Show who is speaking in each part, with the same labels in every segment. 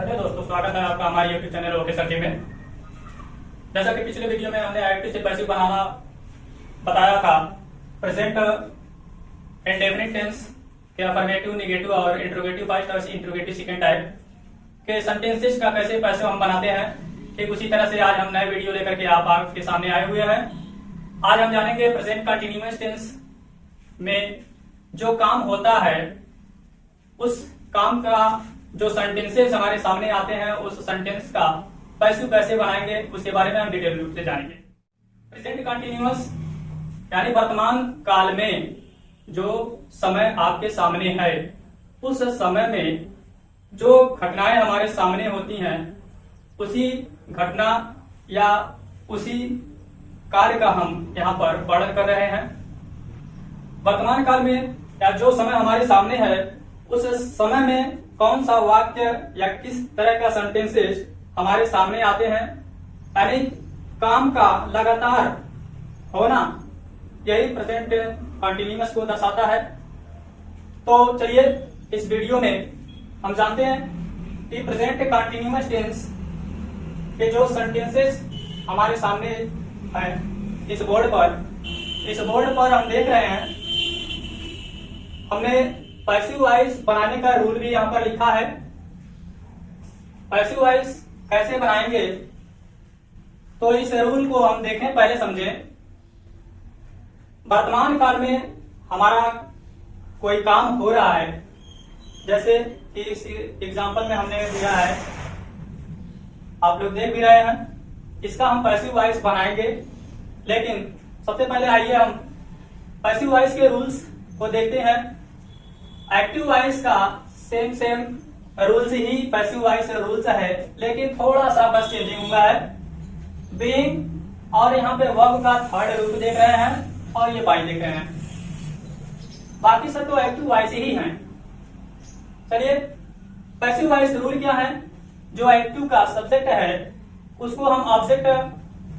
Speaker 1: Hello दोस्तों, स्वागत है आपका हमारे यूट्यूब चैनल ओके सर जी में। जैसा कि पिछले वीडियो में हमने आईटी से पैसिव बनाना बताया था, प्रेजेंट इंडेफिनिट टेंस के अफर्मेटिव, नेगेटिव और इंट्रोगेटिव फर्स्ट और इंट्रोगेटिव सेकंड टाइप के सेंटेंसेस का कैसे पैसिव हम बनाते हैं। ठीक उसी तरह से आज हम नए वीडियो लेकर के आप आपके सामने आए हुए हैं। आज हम जानेंगे प्रेजेंट कंटिन्यूअस टेंस में जो काम होता है उस काम का जो सेंटेंसेस हमारे सामने आते हैं उस सेंटेंस का पैसिव कैसे बनाएंगे उसके बारे में हम डिटेल रूप से जानेंगे। प्रेजेंट कंटिन्यूअस यानी वर्तमान काल में जो समय आपके सामने है उस समय में जो घटनाएं हमारे सामने होती हैं उसी घटना या उसी कार्य का हम यहाँ पर वर्णन कर रहे हैं। वर्तमान काल में या जो समय हमारे सामने है उस समय में कौन सा वाक्य या किस तरह का सेंटेंसेस हमारे सामने आते हैं, यानी काम का लगातार होना, यही प्रेजेंट कंटिन्यूअस को दर्शाता है। तो चलिए इस वीडियो में हम जानते हैं कि प्रेजेंट कंटिन्यूअस टेंस के जो सेंटेंसेस हमारे सामने है इस बोर्ड पर हम देख रहे हैं। हमने पैसिव वॉइस बनाने का रूल भी यहाँ पर लिखा है। पैसिव वॉइस कैसे बनाएंगे तो इस रूल को हम देखें, पहले समझें। वर्तमान काल में हमारा कोई काम हो रहा है, जैसे कि इस एग्जांपल में हमने दिया है, आप लोग देख भी रहे हैं। इसका हम पैसिव वॉइस बनाएंगे, लेकिन सबसे पहले आइए हम पैसिव वॉइस के रूल्स को देखते हैं। एक्टिव वॉइस का सेम रूल्स ही पैसिव वॉइस रूल्स है, लेकिन थोड़ा सा बस चेंजिंग हुआ है। बीइंग और यहाँ पे वर्ब का थर्ड रूप देख रहे हैं और ये बाई देख रहे हैं, बाकी सब तो एक्टिव वॉइस ही हैं। चलिए पैसिव वॉइस रूल क्या है। जो एक्टिव का सब्जेक्ट है उसको हम ऑब्जेक्ट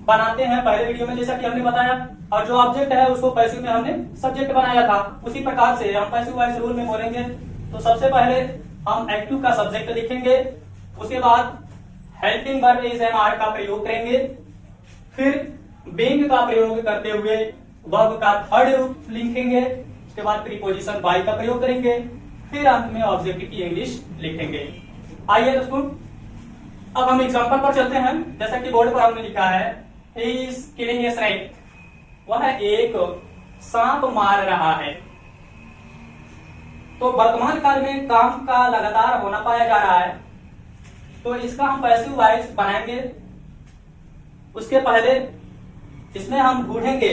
Speaker 1: बनाते हैं पहले वीडियो में, जैसा कि हमने बताया, और जो ऑब्जेक्ट है उसको पैसिव में हमने सब्जेक्ट बनाया था। उसी प्रकार से हम पैसिव वॉइस रूल में बोलेंगे तो सबसे पहले हम एक्टिव का सब्जेक्ट लिखेंगे, उसके बाद helping verb is am are का प्रयोग करेंगे, फिर बीइंग का प्रयोग करते हुए वर्ब का थर्ड रूप लिखेंगे, उसके बाद प्रीपोजिशन बाय का प्रयोग करेंगे, फिर अंत में ऑब्जेक्ट की इंग्लिश लिखेंगे। आइए दोस्तों अब हम एग्जांपल पर चलते हैं। जैसा कि बोर्ड पर हमने लिखा है, he is killing a snake, वह एक सांप मार रहा है। तो वर्तमान काल में काम का लगातार होना पाया जा रहा है, तो इसका हम पैसिव वॉइस बनाएंगे। उसके पहले इसमें हम ढूंढेंगे,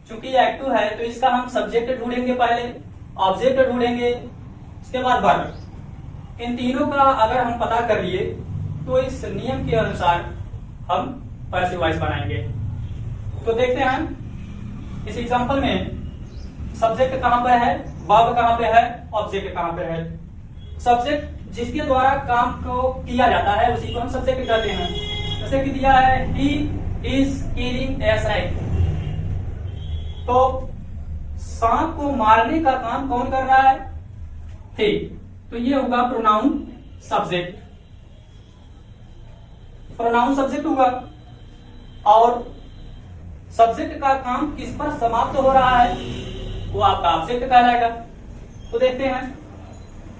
Speaker 1: चूंकि ये एक्टिव है तो इसका हम सब्जेक्ट ढूंढेंगे, पहले ऑब्जेक्ट ढूंढेंगे, उसके बाद वर्ब। इन तीनों का अगर हम पता कर लिए तो इस नियम के अनुसार हम पैसिव वॉइस बनाएंगे। तो देखते हैं इस एग्जांपल में सब्जेक्ट कहां पर है, वर्ब कहां पे है, ऑब्जेक्ट कहां पे है। सब्जेक्ट जिसके द्वारा काम को किया जाता है उसी को हम सब्जेक्ट कहते हैं। जैसे कि दिया है, he is killing a snake, तो सांप को मारने का काम कौन कर रहा है, ही। तो ये होगा प्रोनाउन सब्जेक्ट, प्रोनाउन सब्जेक्ट होगा। और सब्जेक्ट का काम किस पर समाप्त हो रहा है वो आपका ऑब्जेक्ट कहलाएगा। तो देखते हैं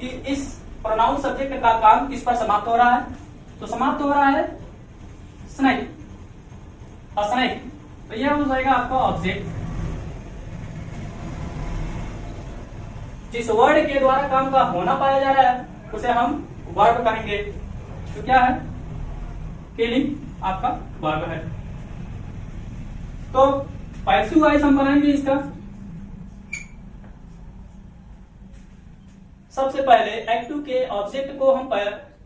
Speaker 1: कि इस प्रोनाउन सब्जेक्ट का काम किस पर समाप्त हो रहा है। तो समाप्त हो रहा है स्नेक, स्नेक, तो यह हो जाएगा आपका ऑब्जेक्ट। जिस वर्ड के द्वारा काम का होना पाया जा रहा है उसे हम वर्ब कहेंगे। तो क्या है, किलिंग आपका वर्ब है। तो पैसिव वॉइस हम बनाएंगे इसका। सबसे पहले एक्टिव के ऑब्जेक्ट को हम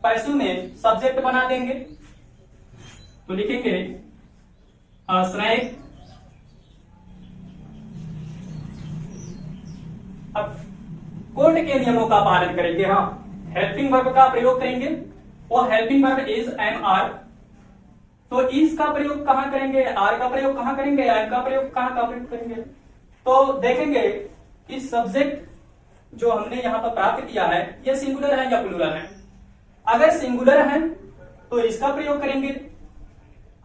Speaker 1: पैसिव में सब्जेक्ट बना देंगे। तो लिखेंगे स्नेक। अब कोड के नियमों का पालन करेंगे, हाँ, हेल्पिंग वर्ब का प्रयोग करेंगे। वो helping verb is am are, तो इस का प्रयोग कहां करेंगे, आर का प्रयोग कहां करेंगे, एम का प्रयोग कहां का प्रयोग करेंगे। तो देखेंगे कि सब्जेक्ट जो हमने यहाँ पर प्राप्त किया है ये सिंगुलर है या प्लूरल है। अगर सिंगुलर है तो इसका प्रयोग करेंगे,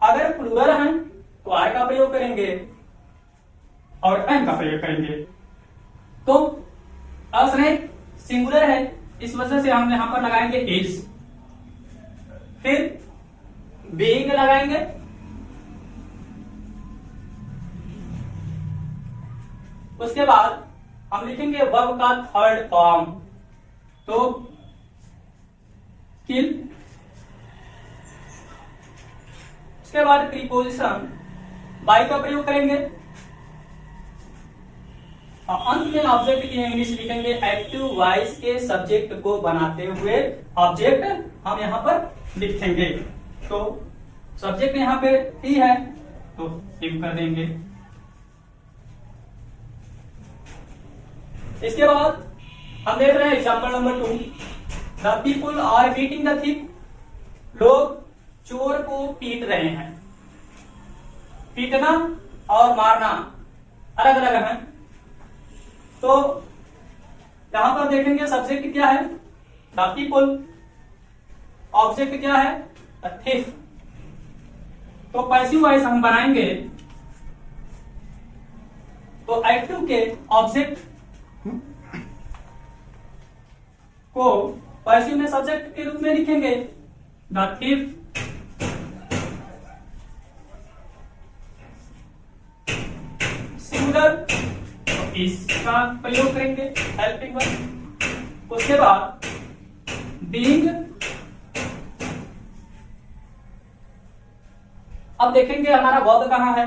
Speaker 1: अगर प्लूरल है तो आर का प्रयोग करेंगे और एम का प्रयोग करेंगे। तो असने सिंगुलर है, इस वजह से हम यहां पर लगाएंगे इज, फिर बीइंग लगाएंगे, उसके बाद हम लिखेंगे वर्ब का थर्ड फॉर्म, तो किल। उसके बाद प्रीपोजिशन बाय का प्रयोग करेंगे और अंत में ऑब्जेक्ट की इंग्लिश लिखेंगे एक्टिव वॉइस के सब्जेक्ट को बनाते हुए ऑब्जेक्ट हम यहां पर लिखेंगे। तो सब्जेक्ट यहां पे ही है तो टिक कर देंगे। इसके बाद हम देख रहे हैं example number 2, the people are beating the thief, लोग चोर को पीट रहे हैं। पीटना और मारना अलग अलग है, तो यहां पर देखेंगे सब्जेक्ट क्या है, द पीपुल, ऑब्जेक्ट क्या है, द थीफ। तो पैसिव वॉइस हम बनाएंगे तो एक्टिव के ऑब्जेक्ट को पैसिव में सब्जेक्ट के रूप में लिखेंगे द थीफ। सिंगुलर तो इसका प्रयोग करेंगे हेल्पिंग वर्ब। उसके बाद बीइंग, अब देखेंगे हमारा वर्ब कहां है,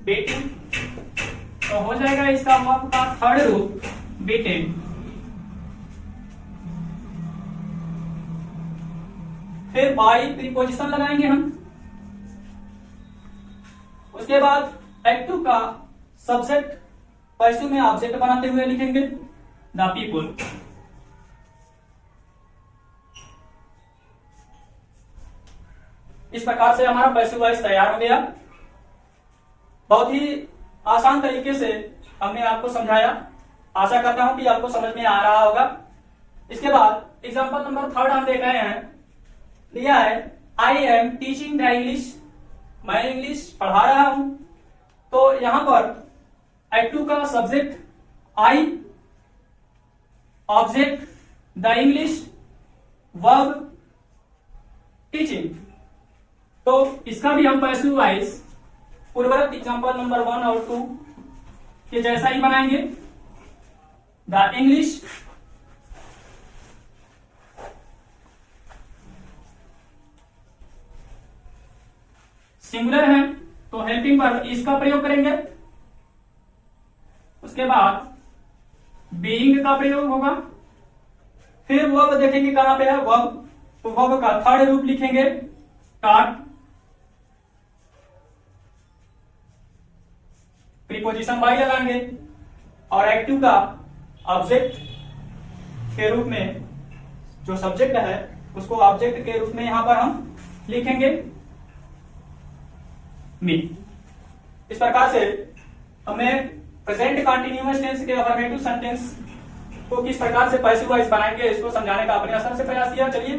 Speaker 1: बीटिंग, तो हो जाएगा इसका वर्ब का थर्ड रूप बीटिंग। फिर बाय प्रीपोजिशन लगाएंगे हम। उसके बाद एक्टिव का सब्जेक्ट पैसिव में ऑब्जेक्ट बनाते हुए लिखेंगे द पीपुल। इस प्रकार से हमारा पैसिव वॉइस तैयार हो गया। बहुत ही आसान तरीके से हमने आपको समझाया, आशा करता हूं कि आपको समझ में आ रहा होगा। इसके बाद एग्जांपल नंबर 3 हम देख रहे हैं, दिया है I am teaching the English, मैं इंग्लिश पढ़ा रहा हूं। तो यहां पर एक्टिव का subject I, object the English, verb teaching. तो इसका भी हम पैसिव वॉइस पूर्ववत एग्जांपल नंबर 1 और 2 के जैसा ही बनाएंगे। द इंग्लिश, सिंगुलर है तो हेल्पिंग वर्ब इसका प्रयोग करेंगे। उसके बाद बीइंग का प्रयोग होगा। फिर वर्ब देखेंगे कहां पे है वर्ब, तो वर्ब का थर्ड रूप लिखेंगे टॉट। प्रीपोजिशन बाय लगाएंगे और एक्टिव का ऑब्जेक्ट के रूप में जो सब्जेक्ट है उसको ऑब्जेक्ट के रूप में यहां पर हम लिखेंगे मी। इस प्रकार से हमने प्रेजेंट कंटीन्यूअस टेंस के अफर्मेटिव सेंटेंस को किस प्रकार से पैसिव वॉइस बनाएंगे इसको समझाने का अपने स्तर से प्रयास किया। चलिए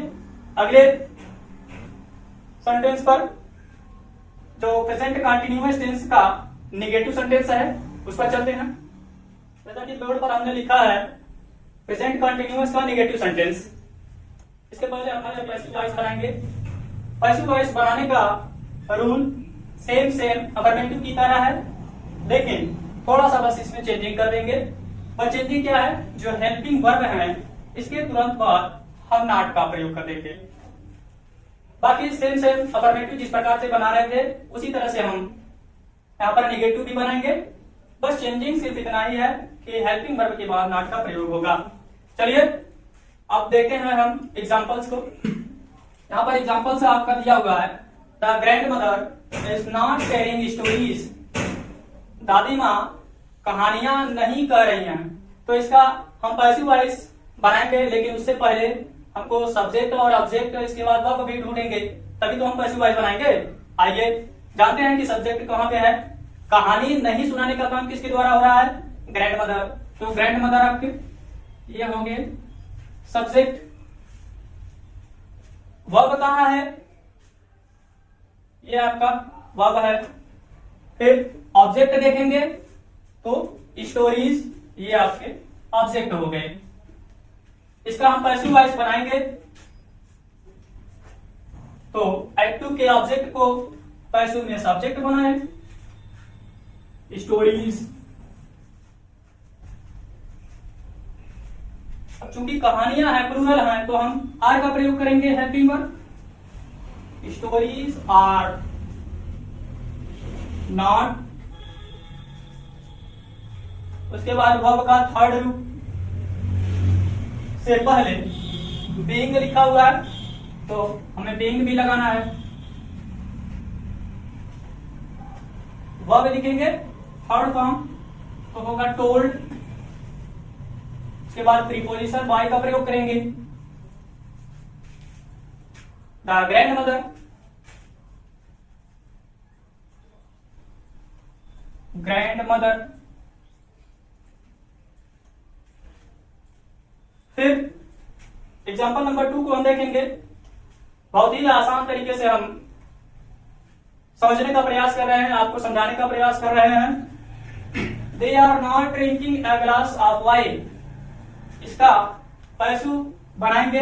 Speaker 1: अगले सेंटेंस पर, जो प्रेजेंट कंटीन्यूअस टेंस का नेगेटिव सेंटेंस है उस पर चलते हैं। जैसा कि बोर्ड पर हमने लिखा है प्रेजेंट कंटीन्यूअस का नेगेटिव सेंटेंस। इसके पहले हमारे पैसिव वॉइस बनाएंगे। पैसिव वॉइस बनाने का रूल सेम अफर्मेटिव की तरह है, लेकिन थोड़ा सा बस इसमें चेंजिंग कर देंगे। और चेंजिंग क्या है, जो हेल्पिंग वर्ब है इसके तुरंत बाद हम नॉट का प्रयोग कर देंगे। बाकी सेम अफर्मेटिव जिस प्रकार से बना रहे थे उसी तरह से हम यहाँ पर नेगेटिव भी बनाएंगे। बस चेंजिंग सिर्फ इतना ही है कि हेल्पिंग वर्ब के बाद नॉट का प्रयोग होगा। चलिए अब देखते हैं हम एग्जांपल्स को। यहाँ पर एग्जांपल्स आपका दिया हुआ है, the grand mother is not telling stories, दादी माँ कहानियां नहीं कह रही हैं। तो इसका हम पैसिव वॉइस बनाएंगे, लेकिन उससे पहले हमको सब्जेक्ट और ऑब्जेक्ट, इसके बाद वर्ब भी ढूंढेंगे, तभी तो हम पैसिव वॉइस बनाएंगे। आइए जानते हैं कि सब्जेक्ट कहां पे है। कहानी नहीं सुनाने का काम किसके द्वारा हो रहा है, ग्रैंड मदर। तो ग्रैंड मदर आपके ये होंगे सब्जेक्ट, वर्ब कहाँ है, ये आपका वर्ब है। फिर ऑब्जेक्ट देखेंगे तो स्टोरीज, ये आपके ऑब्जेक्ट हो गए। इसका हम पैसिव वॉइस बनाएंगे तो एक्ट 2 के ऑब्जेक्ट को पैसिव में सब्जेक्ट बनाए, स्टोरीज। अब चूंकि कहानियां हैं, प्लूरल हैं, तो हम आर का प्रयोग करेंगे helping verb. Stories are not. उसके बाद वर्ब का थर्ड रूप से पहले बीइंग लिखा हुआ है तो हमें बीइंग भी लगाना है। वर्ब लिखेंगे थर्ड फॉर्म तो होगा टोल्ड। उसके बाद प्रीपोजिशन बाय का प्रयोग करेंगे। The grand mother, grand mother. फिर एग्जाम्पल नंबर 2 को हम देखेंगे। बहुत ही आसान तरीके से हम समझने का प्रयास कर रहे हैं, आपको समझाने का प्रयास कर रहे हैं। They are not drinking a glass of wine. इसका पैसिव बनाएंगे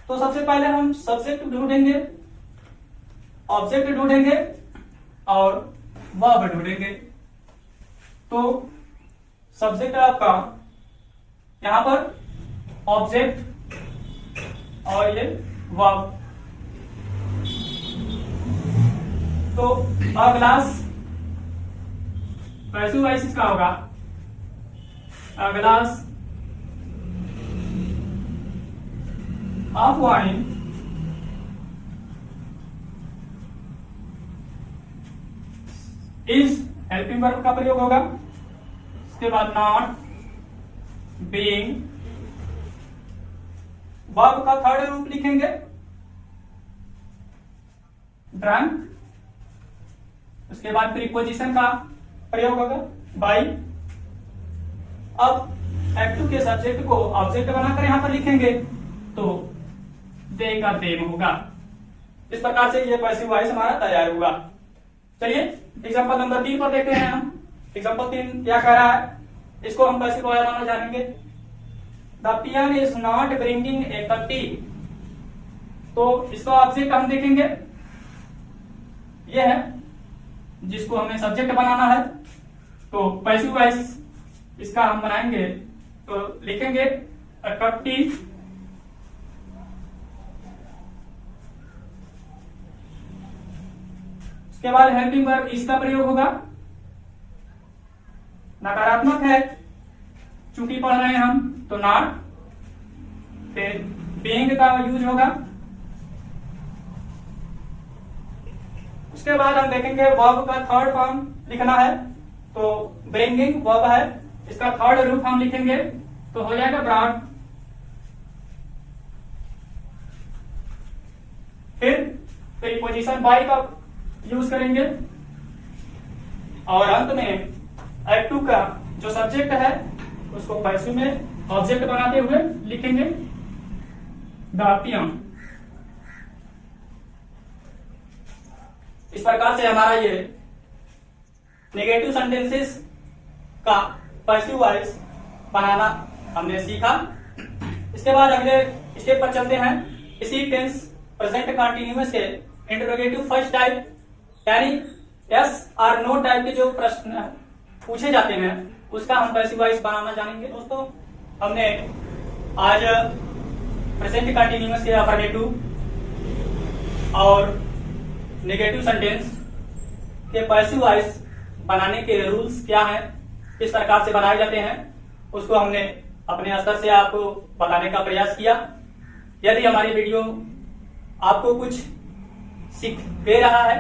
Speaker 1: तो सबसे पहले हम सब्जेक्ट ढूंढेंगे, ऑब्जेक्ट ढूंढेंगे और वर्ब ढूंढेंगे। तो सब्जेक्ट आपका यहां पर ऑब्जेक्ट और ये वर्ब। तो अ ग्लास पैसिव वॉइस इसका होगा अ glass of wine is helping verb का प्रयोग होगा। उसके बाद नॉट बीइंग, वर्ब का थर्ड रूप लिखेंगे ड्रंक। उसके बाद प्रीपोजिशन का प्रयोग होगा बाई। अब एक्ट 2 के सब्जेक्ट को ऑब्जेक्ट बनाकर यहां पर लिखेंगे तो दे का देम होगा। इस प्रकार से ये पैसिव वॉइस हमारा तैयार हुआ। चलिए एग्जांपल नंबर 3 पर देखते हैं हम। एग्जांपल 3 क्या कह रहा है, इसको हम पैसिव वॉइस बनाना जानेंगे। The peon is not bringing a cup T. तो इसका ऑब्जेक्ट हम देखेंगे, ये है जिसको हमें सब्जेक्ट बनाना है। तो पैसिव वॉइस इसका हम बनाएंगे तो लिखेंगे अ कप टी। उसके बाद हेल्पिंग वर्ब इसका प्रयोग होगा, नकारात्मक है चूंकि पढ़ रहे हैं हम तो नॉट। फिर बीइंग का यूज होगा। उसके बाद हम देखेंगे वर्ब का थर्ड फॉर्म लिखना है तो ब्रिंगिंग वर्ब है, इसका थर्ड रूप हम लिखेंगे तो हो जाएगा ब्रॉट। फिर प्रीपोजिशन बाय का यूज करेंगे और अंत में एक्ट 2 का जो सब्जेक्ट है उसको पैसिव में ऑब्जेक्ट बनाते हुए लिखेंगे द पियन। इस प्रकार से हमारा ये नेगेटिव सेंटेंसेस का पैसिव वॉइस बनाना हमने सीखा। इसके बाद अगले स्टेप पर चलते हैं। इसी टेंस प्रेजेंट कंटिन्यूअस के इंटरोगेटिव फर्स्ट टाइप यानी यस और नो टाइप के जो प्रश्न पूछे जाते हैं उसका हम पैसिव वॉइस बनाना जानेंगे। दोस्तों हमने आज प्रेजेंट कंटिन्यूअस के अफर्मेटिव और नेगेटिव सेंटेंस के पैसिव वॉइस बनाने के रूल्स क्या हैं, किस प्रकार से बनाए जाते हैं, उसको हमने अपने स्तर से आपको बताने का प्रयास किया। यदि हमारी वीडियो आपको कुछ सीख दे रहा है,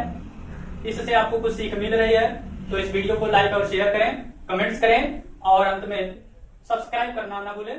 Speaker 1: इससे आपको कुछ सीख मिल रही है तो इस वीडियो को लाइक और शेयर करें, कमेंट्स करें और अंत में सब्सक्राइब करना ना भूलें।